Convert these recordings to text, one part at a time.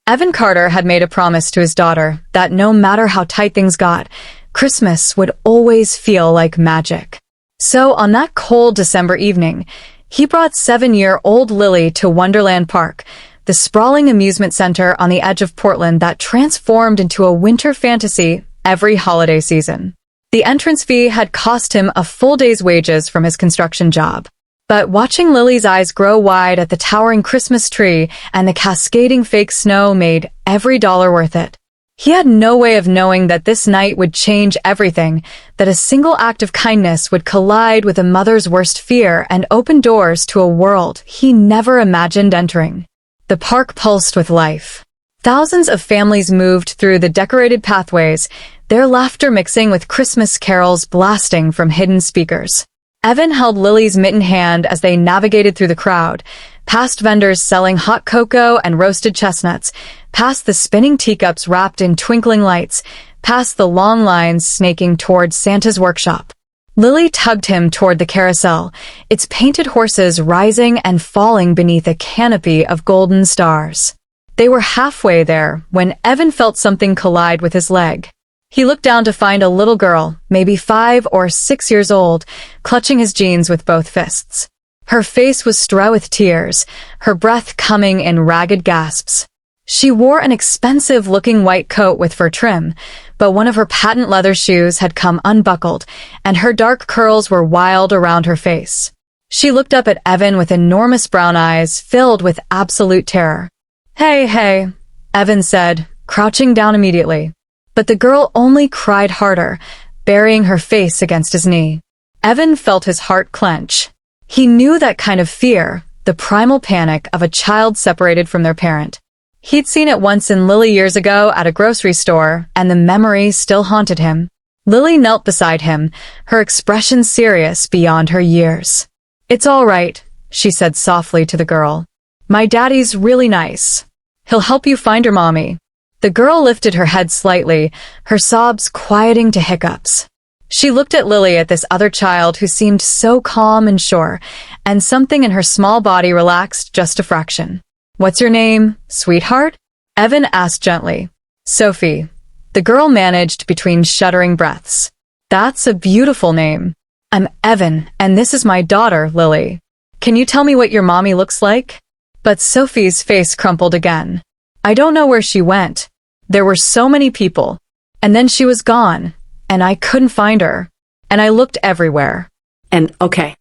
Evan Carter had made a promise to his daughter that no matter how tight things got, Christmas would always feel like magic. So on that cold December evening, he brought 7-year-old Lily to Wonderland Park, the sprawling amusement center on the edge of Portland that transformed into a winter fantasy every holiday season. The entrance fee had cost him a full day's wages from his construction job. But watching Lily's eyes grow wide at the towering Christmas tree and the cascading fake snow made every dollar worth it. He had no way of knowing that this night would change everything, that a single act of kindness would collide with a mother's worst fear and open doors to a world he never imagined entering. The park pulsed with life. Thousands of families moved through the decorated pathways, their laughter mixing with Christmas carols blasting from hidden speakers. Evan held Lily's mittened hand as they navigated through the crowd, past vendors selling hot cocoa and roasted chestnuts, past the spinning teacups wrapped in twinkling lights, past the long lines snaking toward Santa's workshop. Lily tugged him toward the carousel, its painted horses rising and falling beneath a canopy of golden stars. They were halfway there when Evan felt something collide with his leg. He looked down to find a little girl, maybe 5 or 6 years old, clutching his jeans with both fists. Her face was strewn with tears, her breath coming in ragged gasps. She wore an expensive-looking white coat with fur trim, but one of her patent leather shoes had come unbuckled, and her dark curls were wild around her face. She looked up at Evan with enormous brown eyes filled with absolute terror. Hey, Evan said, crouching down immediately. But the girl only cried harder, burying her face against his knee. Evan felt his heart clench. He knew that kind of fear, the primal panic of a child separated from their parent. He'd seen it once in Lily years ago at a grocery store, and the memory still haunted him. Lily knelt beside him, her expression serious beyond her years. "It's all right," she said softly to the girl. "My daddy's really nice. He'll help you find your mommy." The girl lifted her head slightly, her sobs quieting to hiccups. She looked at Lily, at this other child who seemed so calm and sure, and something in her small body relaxed just a fraction. "What's your name, sweetheart?" Evan asked gently. "Sophie." The girl managed between shuddering breaths. "That's a beautiful name. I'm Evan, and this is my daughter, Lily. Can you tell me what your mommy looks like?" But Sophie's face crumpled again. "I don't know where she went. There were so many people. And then she was gone, and I couldn't find her. And I looked everywhere." And okay.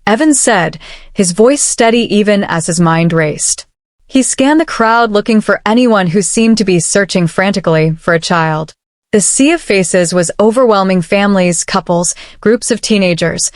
Evan said, his voice steady even as his mind raced. He scanned the crowd looking for anyone who seemed to be searching frantically for a child. The sea of faces was overwhelming: families, couples, groups of teenagers,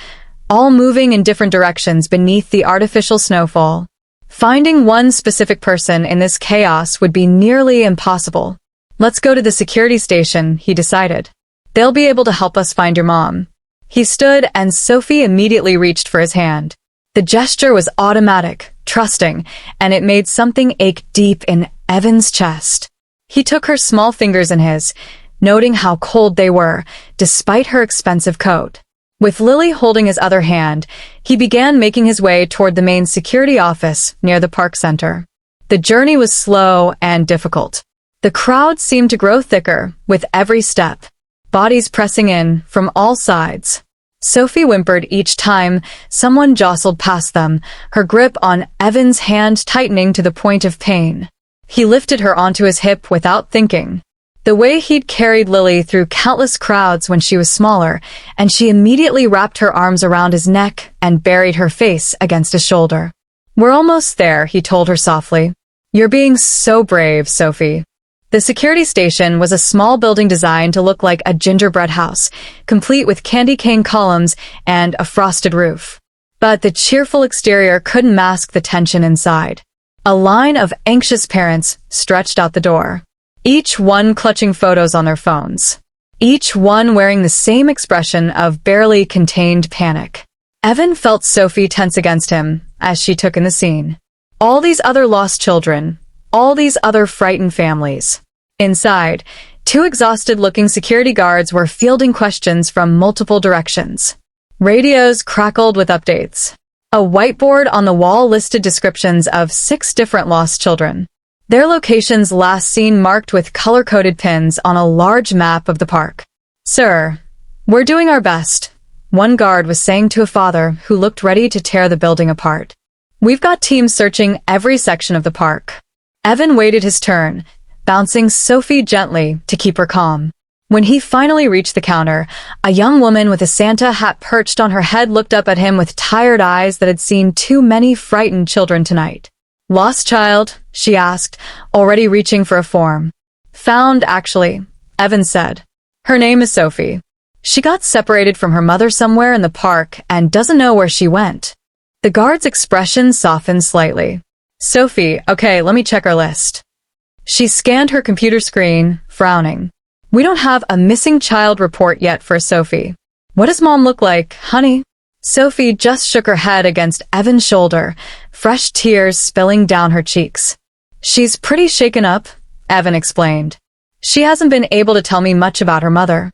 all moving in different directions beneath the artificial snowfall. Finding one specific person in this chaos would be nearly impossible. "Let's go to the security station," he decided. "They'll be able to help us find your mom." He stood, and Sophie immediately reached for his hand. The gesture was automatic, trusting, and it made something ache deep in Evan's chest. He took her small fingers in his, noting how cold they were, despite her expensive coat. With Lily holding his other hand, he began making his way toward the main security office near the park center. The journey was slow and difficult. The crowd seemed to grow thicker with every step, bodies pressing in from all sides. Sophie whimpered each time someone jostled past them, her grip on Evan's hand tightening to the point of pain. He lifted her onto his hip without thinking. The way he'd carried Lily through countless crowds when she was smaller, and she immediately wrapped her arms around his neck and buried her face against his shoulder. "We're almost there," he told her softly. "You're being so brave, Sophie." The security station was a small building designed to look like a gingerbread house, complete with candy cane columns and a frosted roof. But the cheerful exterior couldn't mask the tension inside. A line of anxious parents stretched out the door, each one clutching photos on their phones, each one wearing the same expression of barely contained panic. Evan felt Sophie tense against him as she took in the scene. All these other lost children, all these other frightened families. Inside, 2 exhausted-looking security guards were fielding questions from multiple directions. Radios crackled with updates. A whiteboard on the wall listed descriptions of 6 different lost children. Their locations last seen marked with color-coded pins on a large map of the park. "Sir, we're doing our best," one guard was saying to a father who looked ready to tear the building apart. "We've got teams searching every section of the park." Evan waited his turn, bouncing Sophie gently to keep her calm. When he finally reached the counter, a young woman with a Santa hat perched on her head looked up at him with tired eyes that had seen too many frightened children tonight. "Lost child?" she asked, already reaching for a form. "Found, actually," Evan said. "Her name is Sophie. She got separated from her mother somewhere in the park and doesn't know where she went." The guard's expression softened slightly. "Sophie, okay, let me check our list." She scanned her computer screen, frowning. "We don't have a missing child report yet for Sophie. What does Mom look like, honey?" Sophie just shook her head against Evan's shoulder, fresh tears spilling down her cheeks. "She's pretty shaken up," Evan explained. "She hasn't been able to tell me much about her mother."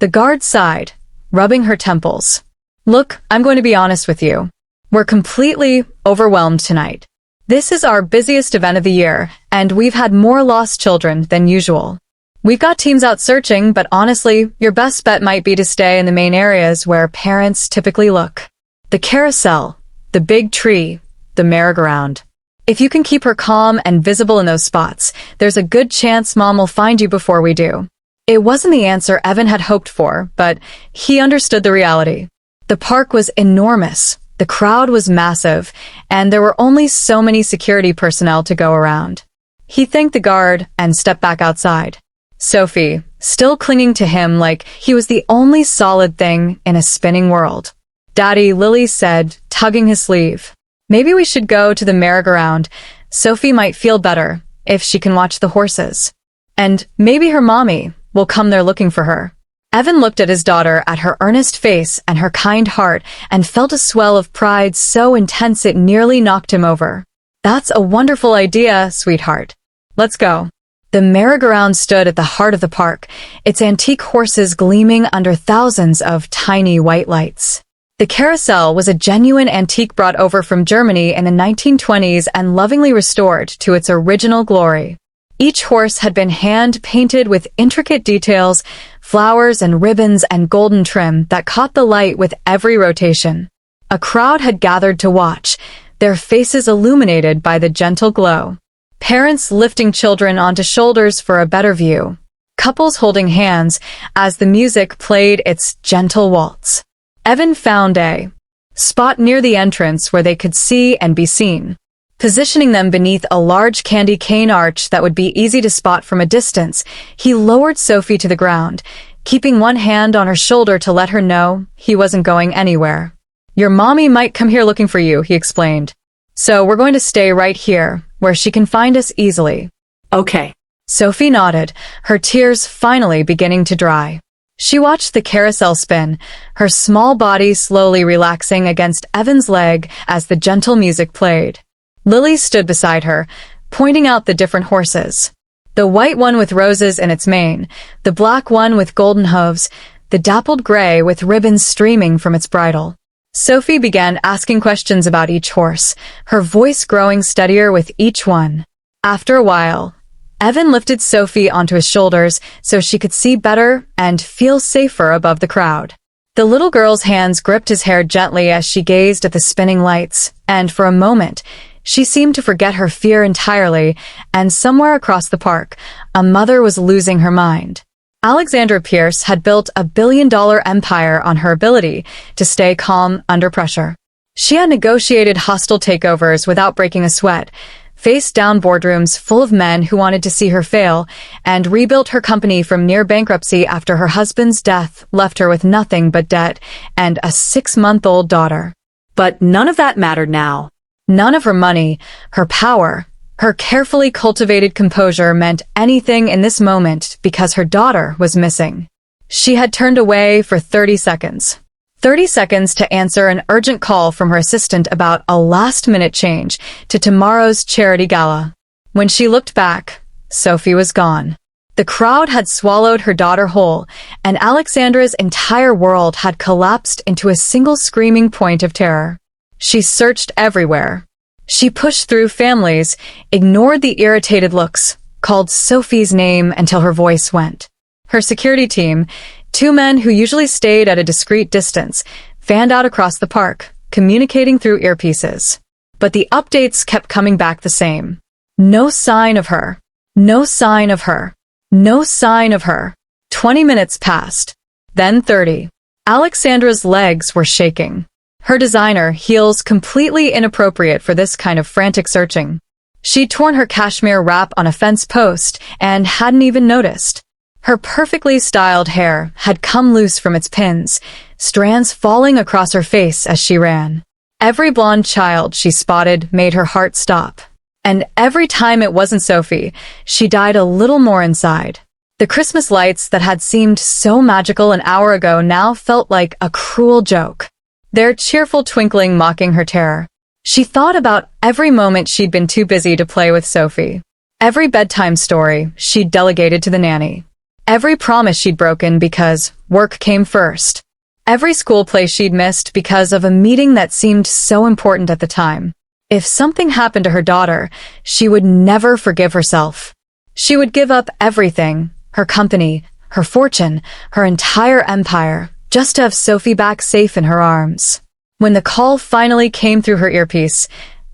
The guard sighed, rubbing her temples. "Look, I'm going to be honest with you. We're completely overwhelmed tonight. This is our busiest event of the year, and we've had more lost children than usual. We've got teams out searching, but honestly, your best bet might be to stay in the main areas where parents typically look. The carousel, the big tree, the merry-go-round. If you can keep her calm and visible in those spots, there's a good chance Mom will find you before we do." It wasn't the answer Evan had hoped for, but he understood the reality. The park was enormous, the crowd was massive, and there were only so many security personnel to go around. He thanked the guard and stepped back outside. Sophie, still clinging to him like he was the only solid thing in a spinning world. "Daddy," Lily said, tugging his sleeve. "Maybe we should go to the merry-go-round. Sophie might feel better if she can watch the horses. And maybe her mommy will come there looking for her." Evan looked at his daughter, at her earnest face and her kind heart, and felt a swell of pride so intense it nearly knocked him over. "That's a wonderful idea, sweetheart. Let's go." The merry-go-round stood at the heart of the park, its antique horses gleaming under thousands of tiny white lights. The carousel was a genuine antique brought over from Germany in the 1920s and lovingly restored to its original glory. Each horse had been hand-painted with intricate details, flowers and ribbons and golden trim that caught the light with every rotation. A crowd had gathered to watch, their faces illuminated by the gentle glow. Parents lifting children onto shoulders for a better view. Couples holding hands as the music played its gentle waltz. Evan found a spot near the entrance where they could see and be seen. Positioning them beneath a large candy cane arch that would be easy to spot from a distance, he lowered Sophie to the ground, keeping one hand on her shoulder to let her know he wasn't going anywhere. "Your mommy might come here looking for you," he explained. "So we're going to stay right here, where she can find us easily." "Okay." Sophie nodded, her tears finally beginning to dry. She watched the carousel spin, her small body slowly relaxing against Evan's leg as the gentle music played. Lily stood beside her, pointing out the different horses. The white one with roses in its mane, the black one with golden hooves, the dappled gray with ribbons streaming from its bridle. Sophie began asking questions about each horse, her voice growing steadier with each one. After a while, Evan lifted Sophie onto his shoulders so she could see better and feel safer above the crowd. The little girl's hands gripped his hair gently as she gazed at the spinning lights, and for a moment, she seemed to forget her fear entirely, and somewhere across the park, a mother was losing her mind. Alexandra Pierce had built a billion-dollar empire on her ability to stay calm under pressure. She had negotiated hostile takeovers without breaking a sweat, faced down boardrooms full of men who wanted to see her fail, and rebuilt her company from near bankruptcy after her husband's death left her with nothing but debt and a 6-month-old daughter. But none of that mattered now. None of her money, her power, her carefully cultivated composure meant anything in this moment because her daughter was missing. She had turned away for 30 seconds. 30 seconds to answer an urgent call from her assistant about a last-minute change to tomorrow's charity gala. When she looked back, Sophie was gone. The crowd had swallowed her daughter whole, and Alexandra's entire world had collapsed into a single screaming point of terror. She searched everywhere. She pushed through families, ignored the irritated looks, called Sophie's name until her voice went. Her security team, two men who usually stayed at a discreet distance, fanned out across the park, communicating through earpieces. But the updates kept coming back the same. No sign of her. No sign of her. No sign of her. 20 minutes passed. Then 30. Alexandra's legs were shaking. Her designer, heels completely inappropriate for this kind of frantic searching. She'd torn her cashmere wrap on a fence post and hadn't even noticed. Her perfectly styled hair had come loose from its pins, strands falling across her face as she ran. Every blonde child she spotted made her heart stop. And every time it wasn't Sophie, she died a little more inside. The Christmas lights that had seemed so magical an hour ago now felt like a cruel joke. Their cheerful twinkling mocking her terror. She thought about every moment she'd been too busy to play with Sophie. Every bedtime story she'd delegated to the nanny. Every promise she'd broken because work came first. Every school play she'd missed because of a meeting that seemed so important at the time. If something happened to her daughter, she would never forgive herself. She would give up everything, her company, her fortune, her entire empire, just to have Sophie back safe in her arms. When the call finally came through her earpiece,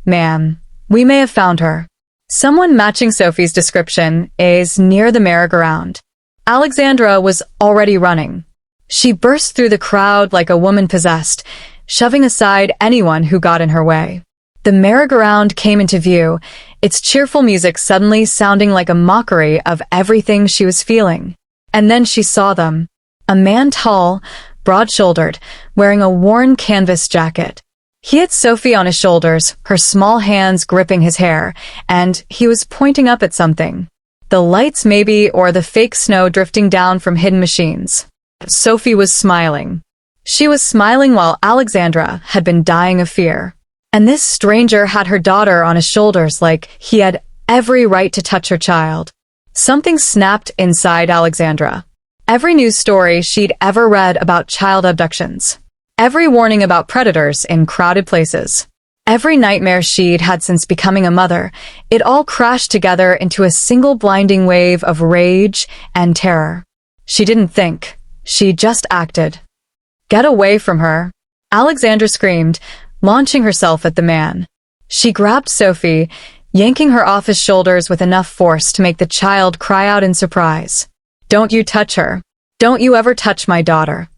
"Ma'am, we may have found her." Someone matching Sophie's description is near the merry-go-round. Alexandra was already running. She burst through the crowd like a woman possessed, shoving aside anyone who got in her way. The merry-go-round came into view, its cheerful music suddenly sounding like a mockery of everything she was feeling. And then she saw them. A man tall, broad-shouldered, wearing a worn canvas jacket. He had Sophie on his shoulders, her small hands gripping his hair, and he was pointing up at something. The lights maybe, or the fake snow drifting down from hidden machines. Sophie was smiling. She was smiling while Alexandra had been dying of fear. And this stranger had her daughter on his shoulders like he had every right to touch her child. Something snapped inside Alexandra. Every news story she'd ever read about child abductions. Every warning about predators in crowded places. Every nightmare she'd had since becoming a mother, it all crashed together into a single blinding wave of rage and terror. She didn't think. She just acted. "Get away from her!" Alexandra screamed, launching herself at the man. She grabbed Sophie, yanking her off his shoulders with enough force to make the child cry out in surprise. "Don't you touch her. Don't you ever touch my daughter."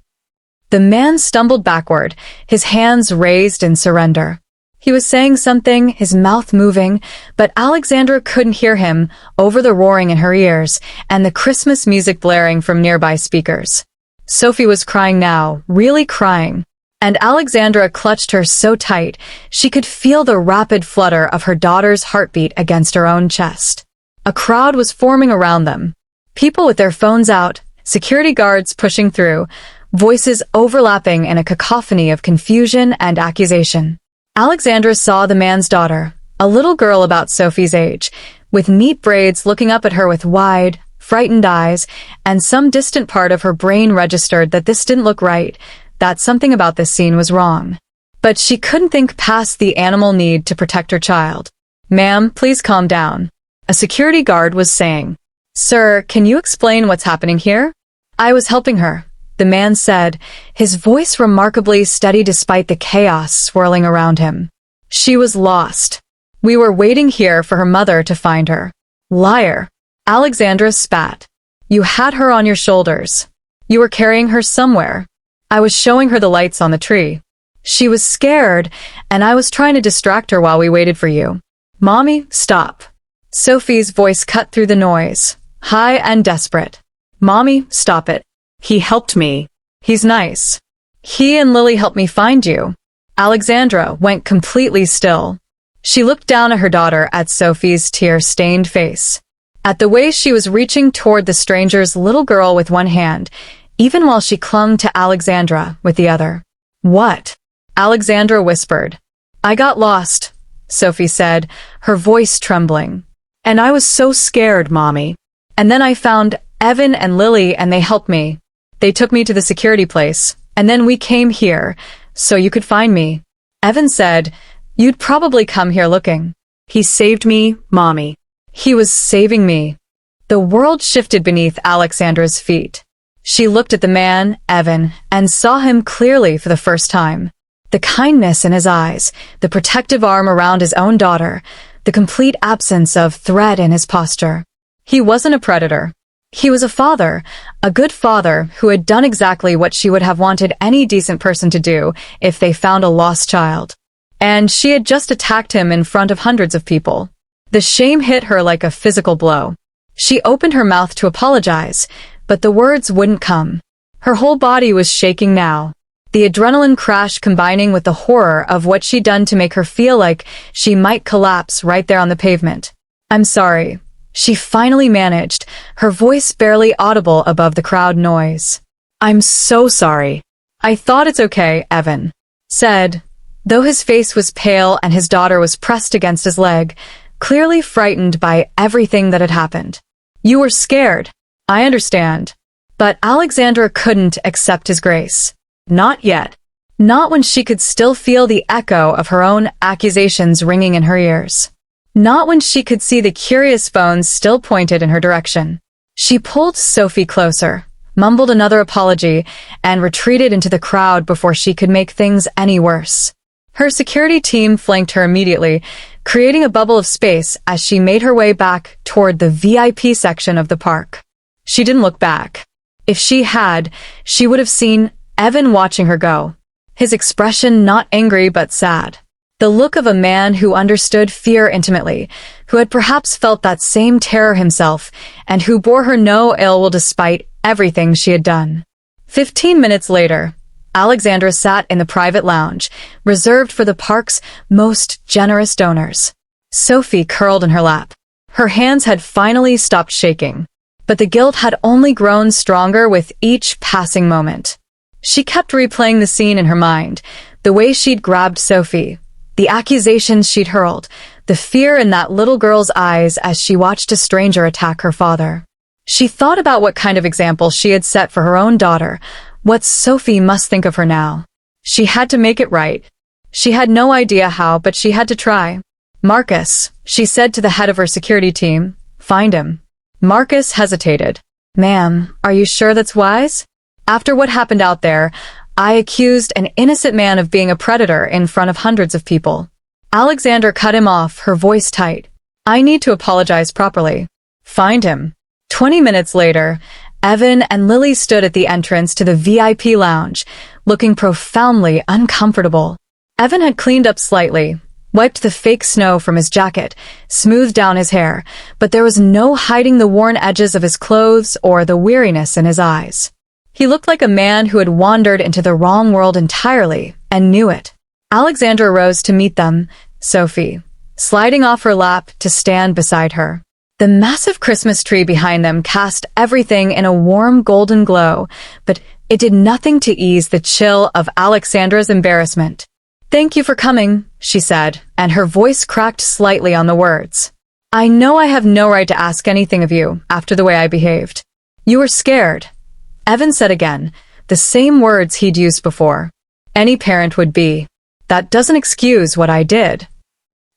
The man stumbled backward, his hands raised in surrender. He was saying something, his mouth moving, but Alexandra couldn't hear him over the roaring in her ears and the Christmas music blaring from nearby speakers. Sophie was crying now, really crying. And Alexandra clutched her so tight, she could feel the rapid flutter of her daughter's heartbeat against her own chest. A crowd was forming around them. People with their phones out, security guards pushing through, voices overlapping in a cacophony of confusion and accusation. Alexandra saw the man's daughter, a little girl about Sophie's age, with neat braids looking up at her with wide, frightened eyes, and some distant part of her brain registered that this didn't look right, that something about this scene was wrong. But she couldn't think past the animal need to protect her child. "Ma'am, please calm down," a security guard was saying. "Sir, can you explain what's happening here?" "I was helping her," the man said, his voice remarkably steady despite the chaos swirling around him. "She was lost. We were waiting here for her mother to find her." "Liar," Alexandra spat. "You had her on your shoulders. You were carrying her somewhere. I was showing her the lights on the tree. She was scared, and I was trying to distract her while we waited for you." "Mommy, stop." Sophie's voice cut through the noise, high and desperate. "Mommy, stop it. He helped me. He's nice. He and Lily helped me find you." Alexandra went completely still. She looked down at her daughter, at Sophie's tear-stained face, at the way she was reaching toward the stranger's little girl with one hand, even while she clung to Alexandra with the other. "What?" Alexandra whispered. "I got lost," Sophie said, her voice trembling. "And I was so scared, Mommy. And then I found Evan and Lily and they helped me. They took me to the security place, and then we came here, so you could find me." Evan said, You'd probably come here looking. He saved me, Mommy. He was saving me. The world shifted beneath Alexandra's feet. She looked at the man, Evan, and saw him clearly for the first time. The kindness in his eyes, the protective arm around his own daughter, the complete absence of threat in his posture. He wasn't a predator. He was a father, a good father who had done exactly what she would have wanted any decent person to do if they found a lost child. And she had just attacked him in front of hundreds of people. The shame hit her like a physical blow. She opened her mouth to apologize, but the words wouldn't come. Her whole body was shaking now. The adrenaline crash combining with the horror of what she'd done to make her feel like she might collapse right there on the pavement. I'm sorry. She finally managed, her voice barely audible above the crowd noise. I'm so sorry. I thought it's okay, Evan said, though his face was pale and his daughter was pressed against his leg, clearly frightened by everything that had happened. You were scared. I understand. But Alexandra couldn't accept his grace. Not yet. Not when she could still feel the echo of her own accusations ringing in her ears. Not when she could see the curious phones still pointed in her direction. She pulled Sophie closer, mumbled another apology, and retreated into the crowd before she could make things any worse. Her security team flanked her immediately, creating a bubble of space as she made her way back toward the VIP section of the park. She didn't look back. If she had, she would have seen Evan watching her go. His expression not angry but sad. The look of a man who understood fear intimately, who had perhaps felt that same terror himself, and who bore her no ill will despite everything she had done. 15 minutes later, Alexandra sat in the private lounge, reserved for the park's most generous donors. Sophie curled in her lap. Her hands had finally stopped shaking, but the guilt had only grown stronger with each passing moment. She kept replaying the scene in her mind, the way she'd grabbed Sophie, the accusations she'd hurled, the fear in that little girl's eyes as she watched a stranger attack her father. She thought about what kind of example she had set for her own daughter, what Sophie must think of her now. She had to make it right. She had no idea how, but she had to try. Marcus, she said to the head of her security team, find him. Marcus hesitated. Ma'am, are you sure that's wise? After what happened out there, I accused an innocent man of being a predator in front of hundreds of people. Alexandra cut him off, her voice tight. I need to apologize properly. Find him. 20 minutes later, Evan and Lily stood at the entrance to the VIP lounge, looking profoundly uncomfortable. Evan had cleaned up slightly, wiped the fake snow from his jacket, smoothed down his hair, but there was no hiding the worn edges of his clothes or the weariness in his eyes. He looked like a man who had wandered into the wrong world entirely, and knew it. Alexandra rose to meet them, Sophie, sliding off her lap to stand beside her. The massive Christmas tree behind them cast everything in a warm golden glow, but it did nothing to ease the chill of Alexandra's embarrassment. Thank you for coming, she said, and her voice cracked slightly on the words. I know I have no right to ask anything of you after the way I behaved. You were scared. Evan said again, the same words he'd used before. Any parent would be. That doesn't excuse what I did.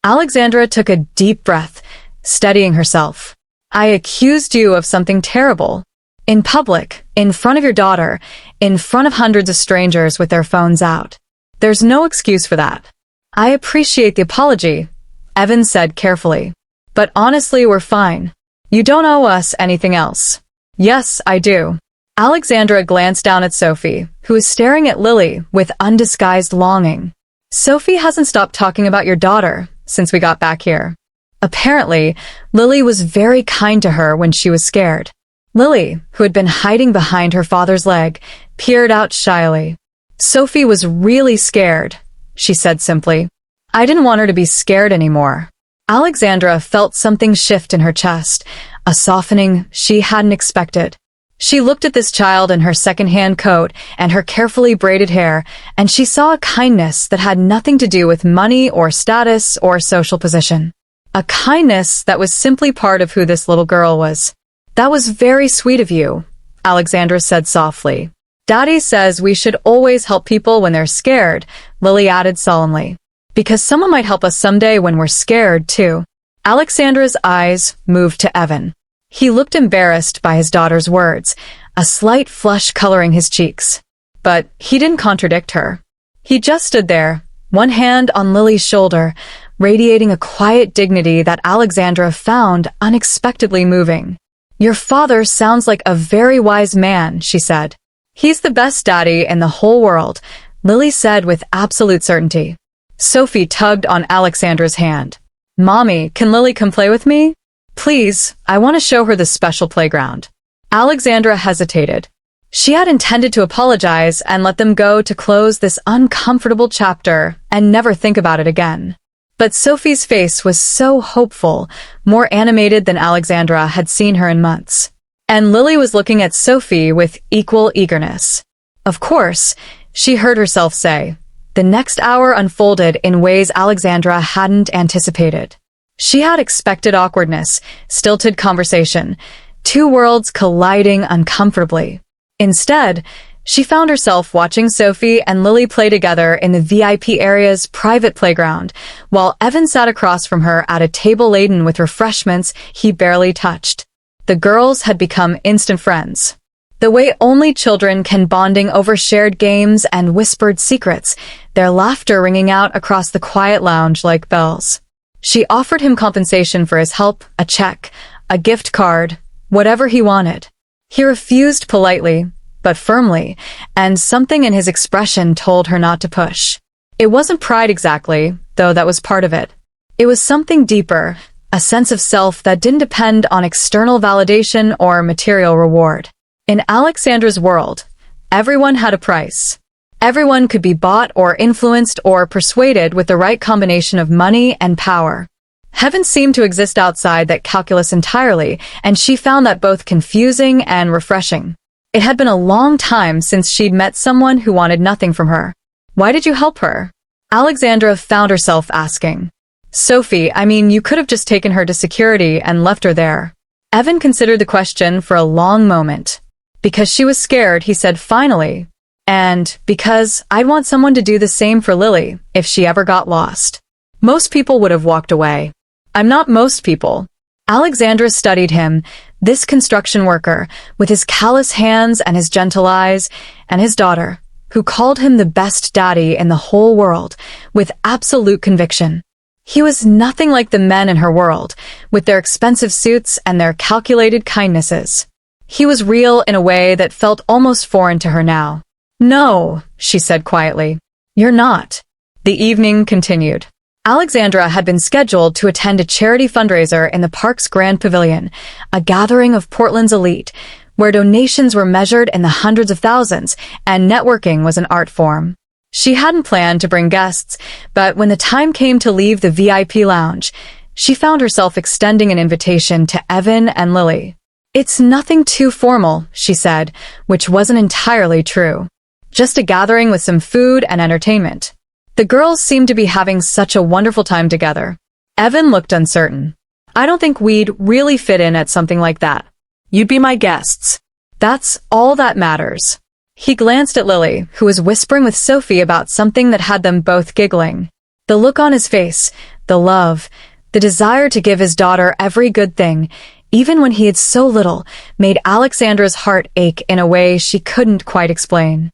Alexandra took a deep breath, steadying herself. I accused you of something terrible. In public, in front of your daughter, in front of hundreds of strangers with their phones out. There's no excuse for that. I appreciate the apology, Evan said carefully. But honestly, we're fine. You don't owe us anything else. Yes, I do. Alexandra glanced down at Sophie, who was staring at Lily with undisguised longing. Sophie hasn't stopped talking about your daughter since we got back here. Apparently, Lily was very kind to her when she was scared. Lily, who had been hiding behind her father's leg, peered out shyly. Sophie was really scared, she said simply. I didn't want her to be scared anymore. Alexandra felt something shift in her chest, a softening she hadn't expected. She looked at this child in her second-hand coat and her carefully braided hair, and she saw a kindness that had nothing to do with money or status or social position. A kindness that was simply part of who this little girl was. That was very sweet of you, Alexandra said softly. Daddy says we should always help people when they're scared, Lily added solemnly. Because someone might help us someday when we're scared, too. Alexandra's eyes moved to Evan. He looked embarrassed by his daughter's words, a slight flush coloring his cheeks. But he didn't contradict her. He just stood there, one hand on Lily's shoulder, radiating a quiet dignity that Alexandra found unexpectedly moving. "Your father sounds like a very wise man," she said. "He's the best daddy in the whole world," Lily said with absolute certainty. Sophie tugged on Alexandra's hand. "Mommy, can Lily come play with me? Please, I want to show her the special playground." Alexandra hesitated. She had intended to apologize and let them go to close this uncomfortable chapter and never think about it again. But Sophie's face was so hopeful, more animated than Alexandra had seen her in months. And Lily was looking at Sophie with equal eagerness. Of course, she heard herself say. The next hour unfolded in ways Alexandra hadn't anticipated. She had expected awkwardness, stilted conversation, two worlds colliding uncomfortably. Instead, she found herself watching Sophie and Lily play together in the VIP area's private playground, while Evan sat across from her at a table laden with refreshments he barely touched. The girls had become instant friends. The way only children can, bonding over shared games and whispered secrets, their laughter ringing out across the quiet lounge like bells. She offered him compensation for his help, a check, a gift card, whatever he wanted. He refused politely, but firmly, and something in his expression told her not to push. It wasn't pride exactly, though that was part of it. It was something deeper, a sense of self that didn't depend on external validation or material reward. In Alexandra's world, everyone had a price. Everyone could be bought or influenced or persuaded with the right combination of money and power. Heaven seemed to exist outside that calculus entirely, and she found that both confusing and refreshing. It had been a long time since she'd met someone who wanted nothing from her. "Why did you help her?" Alexandra found herself asking. "Sophie, I mean, you could have just taken her to security and left her there." Evan considered the question for a long moment. "Because she was scared," he said finally. "And because I'd want someone to do the same for Lily if she ever got lost." Most people would have walked away. "I'm not most people." Alexandra studied him, this construction worker, with his callous hands and his gentle eyes, and his daughter, who called him the best daddy in the whole world, with absolute conviction. He was nothing like the men in her world, with their expensive suits and their calculated kindnesses. He was real in a way that felt almost foreign to her now. "No," she said quietly. "You're not." The evening continued. Alexandra had been scheduled to attend a charity fundraiser in the park's Grand Pavilion, a gathering of Portland's elite, where donations were measured in the hundreds of thousands and networking was an art form. She hadn't planned to bring guests, but when the time came to leave the VIP lounge, she found herself extending an invitation to Evan and Lily. "It's nothing too formal," she said, which wasn't entirely true. "Just a gathering with some food and entertainment." The girls seemed to be having such a wonderful time together. Evan looked uncertain. "I don't think we'd really fit in at something like that. You'd be my guests. That's all that matters." He glanced at Lily, who was whispering with Sophie about something that had them both giggling. The look on his face, the love, the desire to give his daughter every good thing, even when he had so little, made Alexandra's heart ache in a way she couldn't quite explain.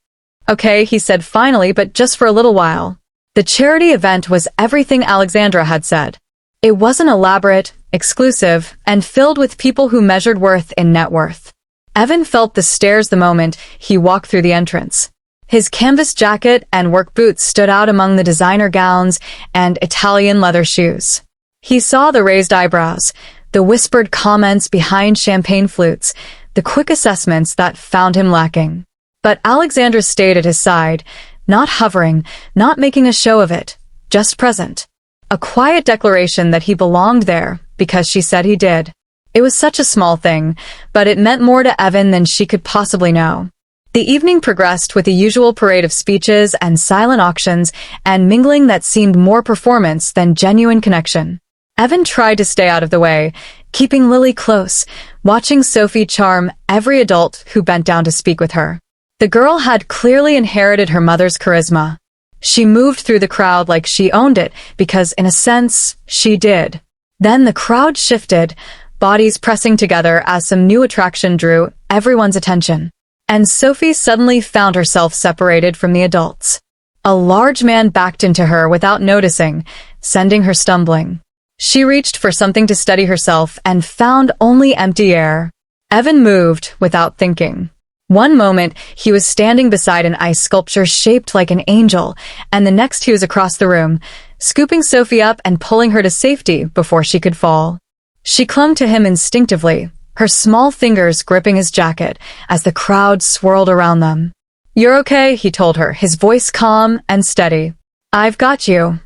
"Okay," he said finally, "but just for a little while." The charity event was everything Alexandra had said. It wasn't elaborate, exclusive, and filled with people who measured worth in net worth. Evan felt the stares the moment he walked through the entrance. His canvas jacket and work boots stood out among the designer gowns and Italian leather shoes. He saw the raised eyebrows, the whispered comments behind champagne flutes, the quick assessments that found him lacking. But Alexandra stayed at his side, not hovering, not making a show of it, just present. A quiet declaration that he belonged there, because she said he did. It was such a small thing, but it meant more to Evan than she could possibly know. The evening progressed with the usual parade of speeches and silent auctions and mingling that seemed more performance than genuine connection. Evan tried to stay out of the way, keeping Lily close, watching Sophie charm every adult who bent down to speak with her. The girl had clearly inherited her mother's charisma. She moved through the crowd like she owned it, because in a sense, she did. Then the crowd shifted, bodies pressing together as some new attraction drew everyone's attention. And Sophie suddenly found herself separated from the adults. A large man backed into her without noticing, sending her stumbling. She reached for something to steady herself and found only empty air. Evan moved without thinking. One moment, he was standing beside an ice sculpture shaped like an angel, and the next he was across the room, scooping Sophie up and pulling her to safety before she could fall. She clung to him instinctively, her small fingers gripping his jacket as the crowd swirled around them. "You're okay," he told her, his voice calm and steady. "I've got you."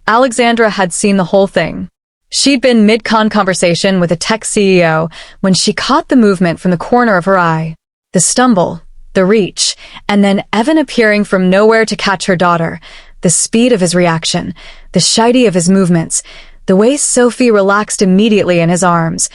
Alexandra had seen the whole thing. She'd been mid-con conversation with a tech CEO when she caught the movement from the corner of her eye. The stumble, the reach, and then Evan appearing from nowhere to catch her daughter. The speed of his reaction, the shiny of his movements, the way Sophie relaxed immediately in his arms.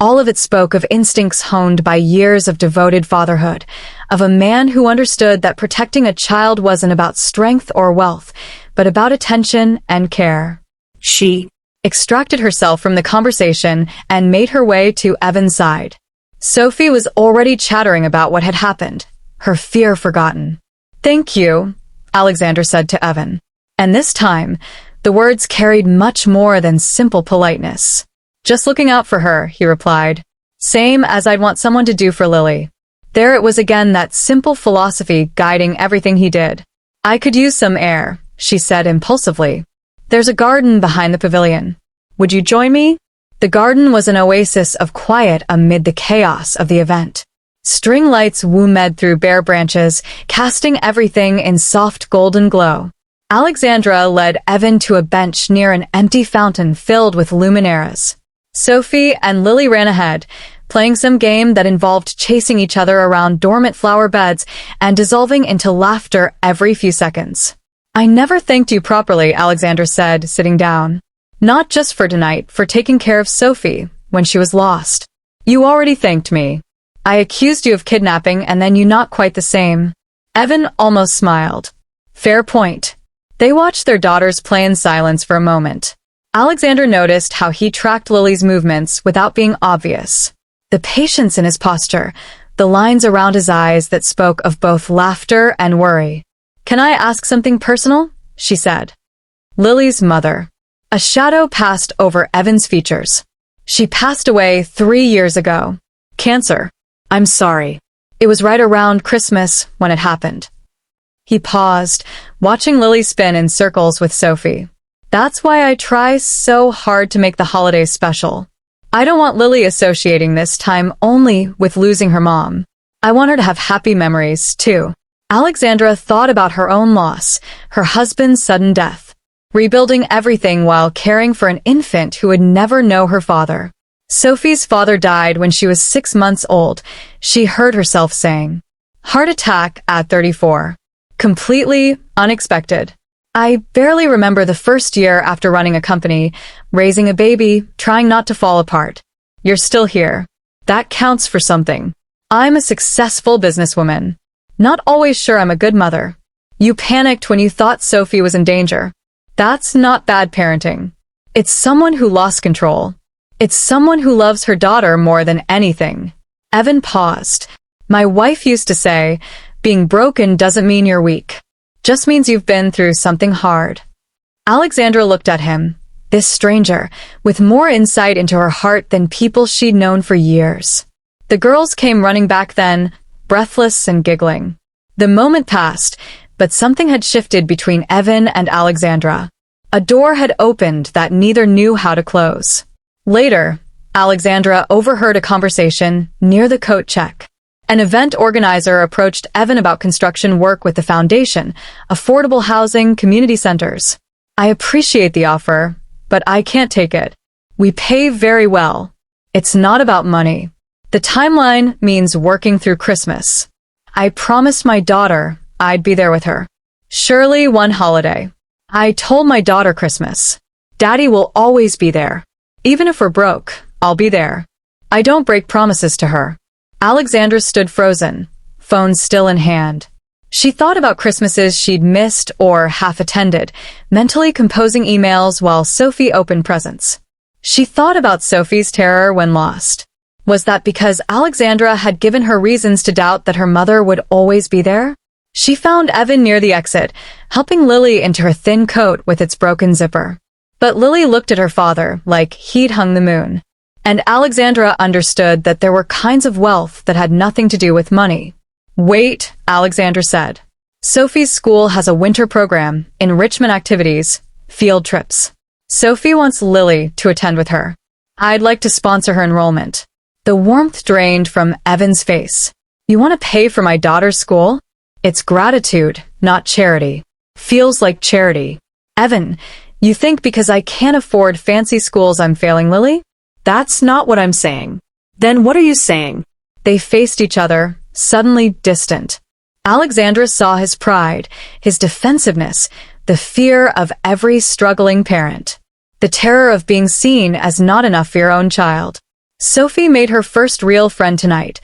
All of it spoke of instincts honed by years of devoted fatherhood, of a man who understood that protecting a child wasn't about strength or wealth, but about attention and care. She extracted herself from the conversation and made her way to Evan's side. Sophie was already chattering about what had happened, her fear forgotten. "Thank you," Alexandra said to Evan. And this time, the words carried much more than simple politeness. "Just looking out for her," he replied. "Same as I'd want someone to do for Lily." There it was again, that simple philosophy guiding everything he did. "I could use some air," she said impulsively. "There's a garden behind the pavilion. Would you join me?" The garden was an oasis of quiet amid the chaos of the event. String lights woomed through bare branches, casting everything in soft golden glow. Alexandra led Evan to a bench near an empty fountain filled with luminaires. Sophie and Lily ran ahead, playing some game that involved chasing each other around dormant flower beds and dissolving into laughter every few seconds. "I never thanked you properly," Alexandra said, sitting down. "Not just for tonight, for taking care of Sophie when she was lost. You already thanked me. I accused you of kidnapping and then you not quite the same." Evan almost smiled. "Fair point." They watched their daughters play in silence for a moment. Alexandra noticed how he tracked Lily's movements without being obvious. The patience in his posture, the lines around his eyes that spoke of both laughter and worry. "Can I ask something personal?" she said. Lily's mother. A shadow passed over Evan's features. "She passed away 3 years ago. Cancer." "I'm sorry." "It was right around Christmas when it happened." He paused, watching Lily spin in circles with Sophie. "That's why I try so hard to make the holidays special. I don't want Lily associating this time only with losing her mom. I want her to have happy memories, too." Alexandra thought about her own loss, her husband's sudden death, rebuilding everything while caring for an infant who would never know her father. Sophie's father died when she was 6 months old, she heard herself saying. Heart attack at 34. Completely unexpected. "I barely remember the first year after running a company, raising a baby, trying not to fall apart. You're still here. That counts for something. I'm a successful businesswoman. Not always sure I'm a good mother. You panicked when you thought Sophie was in danger. That's not bad parenting. It's someone who lost control. It's someone who loves her daughter more than anything." Evan paused. "My wife used to say, being broken doesn't mean you're weak. Just means you've been through something hard." Alexandra looked at him, this stranger, with more insight into her heart than people she'd known for years. The girls came running back then, breathless and giggling. The moment passed, but something had shifted between Evan and Alexandra. A door had opened that neither knew how to close. Later, Alexandra overheard a conversation near the coat check. An event organizer approached Evan about construction work with the foundation, affordable housing, community centers. "I appreciate the offer, but I can't take it. We pay very well. It's not about money. The timeline means working through Christmas. I promised my daughter I'd be there with her. Surely one holiday. I told my daughter Christmas. Daddy will always be there. Even if we're broke, I'll be there. I don't break promises to her." Alexandra stood frozen, phone still in hand. She thought about Christmases she'd missed or half attended, mentally composing emails while Sophie opened presents. She thought about Sophie's terror when lost. Was that because Alexandra had given her reasons to doubt that her mother would always be there? She found Evan near the exit, helping Lily into her thin coat with its broken zipper. But Lily looked at her father like he'd hung the moon. And Alexandra understood that there were kinds of wealth that had nothing to do with money. Wait, Alexandra said. Sophie's school has a winter program, enrichment activities, field trips. Sophie wants Lily to attend with her. I'd like to sponsor her enrollment. The warmth drained from Evan's face. You want to pay for my daughter's school? It's gratitude, not charity. Feels like charity. Evan, you think because I can't afford fancy schools I'm failing Lily? That's not what I'm saying. Then what are you saying? They faced each other, suddenly distant. Alexandra saw his pride, his defensiveness, the fear of every struggling parent, the terror of being seen as not enough for your own child. Sophie made her first real friend tonight,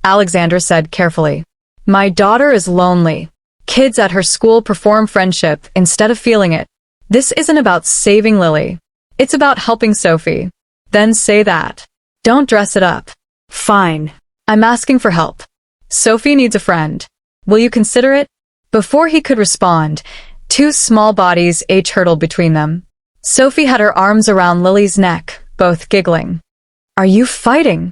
Alexandra said carefully. My daughter is lonely. Kids at her school perform friendship instead of feeling it. This isn't about saving Lily. It's about helping Sophie. Then say that. Don't dress it up. Fine. I'm asking for help. Sophie needs a friend. Will you consider it? Before he could respond, two small bodies hurtled between them. Sophie had her arms around Lily's neck, both giggling. Are you fighting?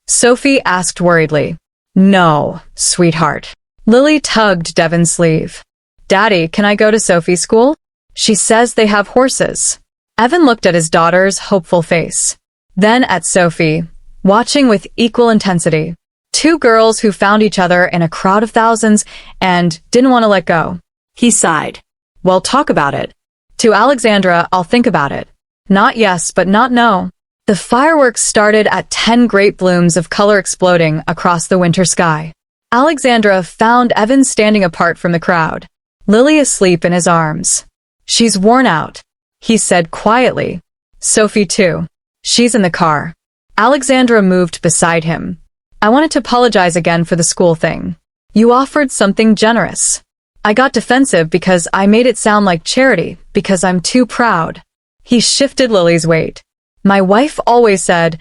Sophie asked worriedly. No, sweetheart. Lily tugged Devon's sleeve. Daddy, can I go to Sophie's school? She says they have horses. Evan looked at his daughter's hopeful face. Then at Sophie, watching with equal intensity. Two girls who found each other in a crowd of thousands and didn't want to let go. He sighed. Well, talk about it. To Alexandra, I'll think about it. Not yes, but not no. The fireworks started at 10 great blooms of color exploding across the winter sky. Alexandra found Evan standing apart from the crowd, Lily asleep in his arms. She's worn out, he said quietly. Sophie too. She's in the car. Alexandra moved beside him. I wanted to apologize again for the school thing. You offered something generous. I got defensive because I made it sound like charity, because I'm too proud. He shifted Lily's weight. My wife always said,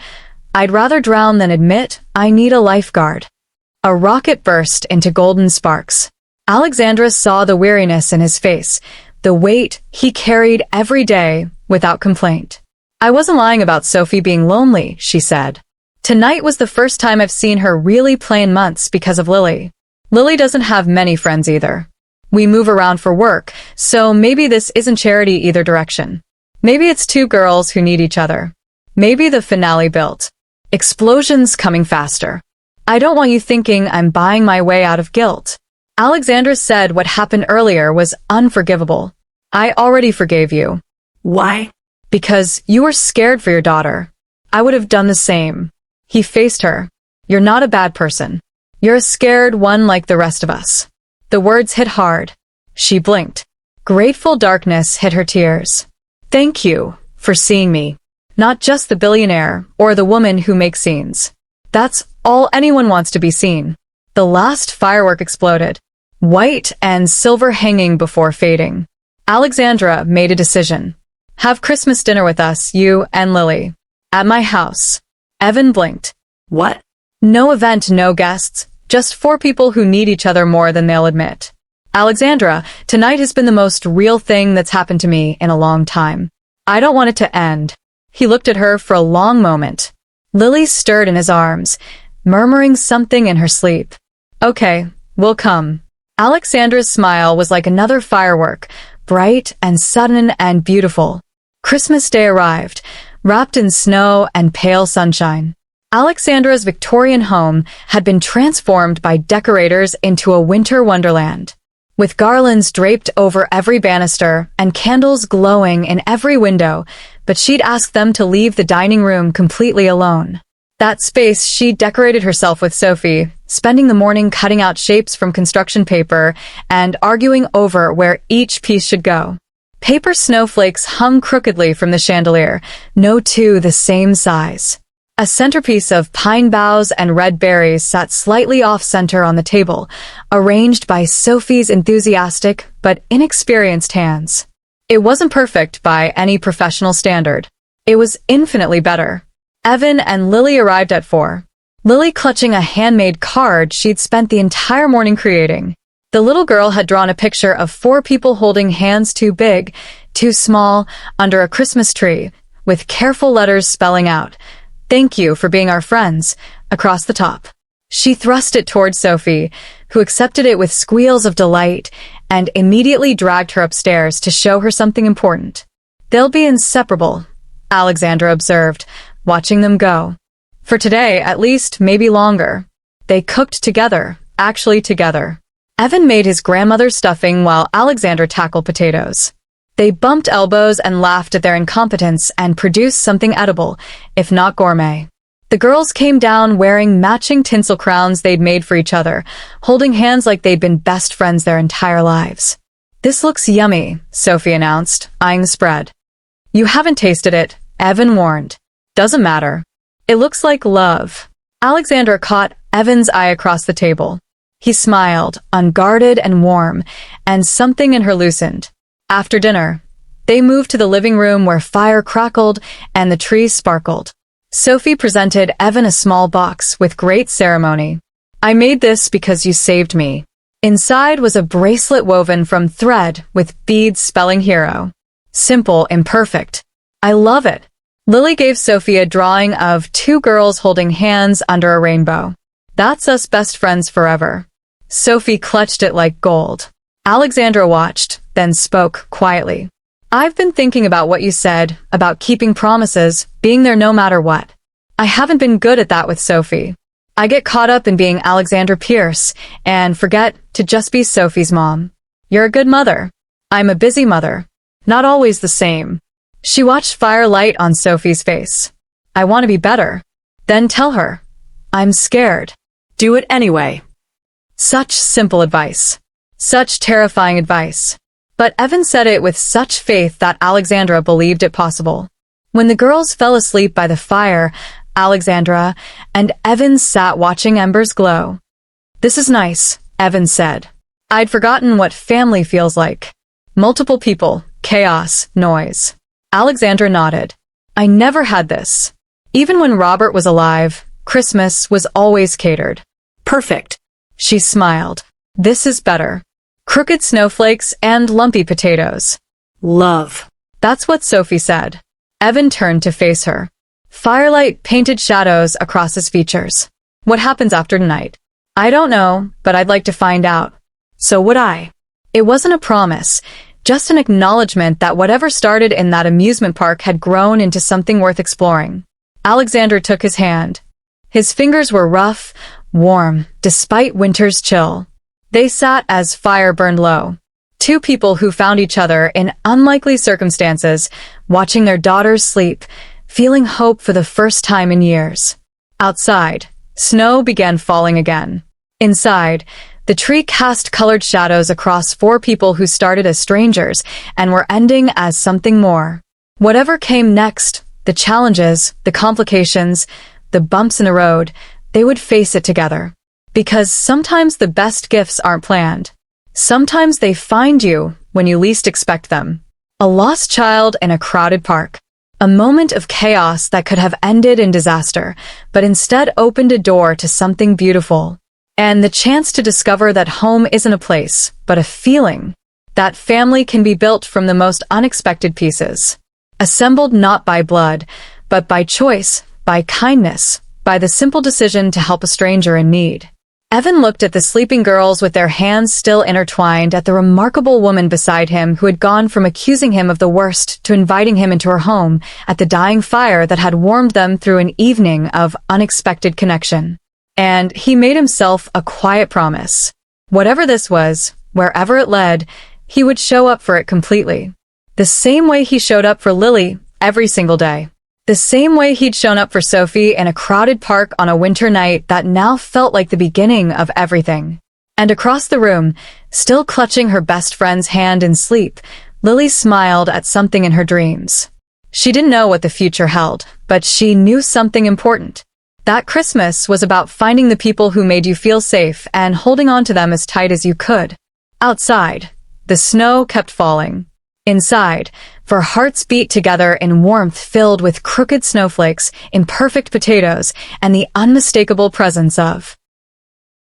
I'd rather drown than admit I need a lifeguard. A rocket burst into golden sparks. Alexandra saw the weariness in his face, the weight he carried every day without complaint. I wasn't lying about Sophie being lonely, she said. Tonight was the first time I've seen her really play in months because of Lily. Lily doesn't have many friends either. We move around for work, so maybe this isn't charity either direction. Maybe it's two girls who need each other. Maybe the finale built. Explosions coming faster. I don't want you thinking I'm buying my way out of guilt. Alexandra said what happened earlier was unforgivable. I already forgave you. Why? Because you were scared for your daughter. I would have done the same. He faced her. You're not a bad person. You're a scared one like the rest of us. The words hit hard. She blinked. Grateful darkness hid her tears. Thank you for seeing me. Not just the billionaire or the woman who makes scenes. That's all anyone wants to be seen. The last firework exploded, white and silver hanging before fading. Alexandra made a decision. Have Christmas dinner with us, you and Lily. At my house. Evan blinked. What? No event, no guests. Just four people who need each other more than they'll admit. Alexandra, tonight has been the most real thing that's happened to me in a long time. I don't want it to end. He looked at her for a long moment. Lily stirred in his arms, murmuring something in her sleep. Okay, we'll come. Alexandra's smile was like another firework, bright and sudden and beautiful. Christmas Day arrived, wrapped in snow and pale sunshine. Alexandra's Victorian home had been transformed by decorators into a winter wonderland. With garlands draped over every banister and candles glowing in every window, but she'd asked them to leave the dining room completely alone. That space she decorated herself with Sophie, spending the morning cutting out shapes from construction paper and arguing over where each piece should go. Paper snowflakes hung crookedly from the chandelier, no two the same size. A centerpiece of pine boughs and red berries sat slightly off-center on the table, arranged by Sophie's enthusiastic but inexperienced hands. It wasn't perfect by any professional standard. It was infinitely better. Evan and Lily arrived at 4. Lily clutching a handmade card she'd spent the entire morning creating. The little girl had drawn a picture of 4 people holding hands too big, too small, under a Christmas tree, with careful letters spelling out, "Thank you for being our friends," across the top. She thrust it toward Sophie, who accepted it with squeals of delight and immediately dragged her upstairs to show her something important. "They'll be inseparable," Alexandra observed, watching them go. "For today, at least, maybe longer." They cooked together, actually together. Evan made his grandmother's stuffing while Alexandra tackled potatoes. They bumped elbows and laughed at their incompetence and produced something edible, if not gourmet. The girls came down wearing matching tinsel crowns they'd made for each other, holding hands like they'd been best friends their entire lives. "This looks yummy," Sophie announced, eyeing the spread. "You haven't tasted it," Evan warned. "Doesn't matter. It looks like love." Alexandra caught Evan's eye across the table. He smiled, unguarded and warm, and something in her loosened. After dinner, they moved to the living room where fire crackled and the trees sparkled. Sophie presented Evan a small box with great ceremony. "I made this because you saved me." Inside was a bracelet woven from thread with beads spelling hero. Simple, imperfect. "I love it." Lily gave Sophie a drawing of 2 girls holding hands under a rainbow. "That's us best friends forever." Sophie clutched it like gold. Alexandra watched, then spoke quietly. "I've been thinking about what you said, about keeping promises, being there no matter what. I haven't been good at that with Sophie. I get caught up in being Alexandra Pierce, and forget to just be Sophie's mom. You're a good mother. I'm a busy mother. Not always the same." She watched fire light on Sophie's face. "I want to be better." "Then tell her. I'm scared." Do it anyway. Such simple advice. Such terrifying advice. But Evan said it with such faith that Alexandra believed it possible. When the girls fell asleep by the fire, Alexandra and Evan sat watching embers glow. "This is nice," Evan said. "I'd forgotten what family feels like. Multiple people, chaos, noise." Alexandra nodded. "I never had this. Even when Robert was alive, Christmas was always catered." Perfect. She smiled. "This is better. Crooked snowflakes and lumpy potatoes." Love. That's what Sophie said. Evan turned to face her. Firelight painted shadows across his features. "What happens after tonight?" "I don't know, but I'd like to find out." So would I. It wasn't a promise, just an acknowledgement that whatever started in that amusement park had grown into something worth exploring. Alexander took his hand. His fingers were rough, warm, despite winter's chill. They sat as fire burned low. 2 people who found each other in unlikely circumstances, watching their daughters sleep, feeling hope for the first time in years. Outside, snow began falling again. Inside, the tree cast colored shadows across 4 people who started as strangers and were ending as something more. Whatever came next, the challenges, the complications, the bumps in the road, they would face it together. Because sometimes the best gifts aren't planned. Sometimes they find you when you least expect them. A lost child in a crowded park. A moment of chaos that could have ended in disaster, but instead opened a door to something beautiful. And the chance to discover that home isn't a place, but a feeling. That family can be built from the most unexpected pieces. Assembled not by blood, but by choice, by kindness, by the simple decision to help a stranger in need. Evan looked at the sleeping girls with their hands still intertwined at the remarkable woman beside him who had gone from accusing him of the worst to inviting him into her home, at the dying fire that had warmed them through an evening of unexpected connection. And he made himself a quiet promise. Whatever this was, wherever it led, he would show up for it completely. The same way he showed up for Lily every single day. The same way he'd shown up for Sophie in a crowded park on a winter night that now felt like the beginning of everything. And across the room, still clutching her best friend's hand in sleep, Lily smiled at something in her dreams. She didn't know what the future held, but she knew something important. That Christmas was about finding the people who made you feel safe and holding on to them as tight as you could. Outside, the snow kept falling. Inside, for hearts beat together in warmth filled with crooked snowflakes, imperfect potatoes, and the unmistakable presence of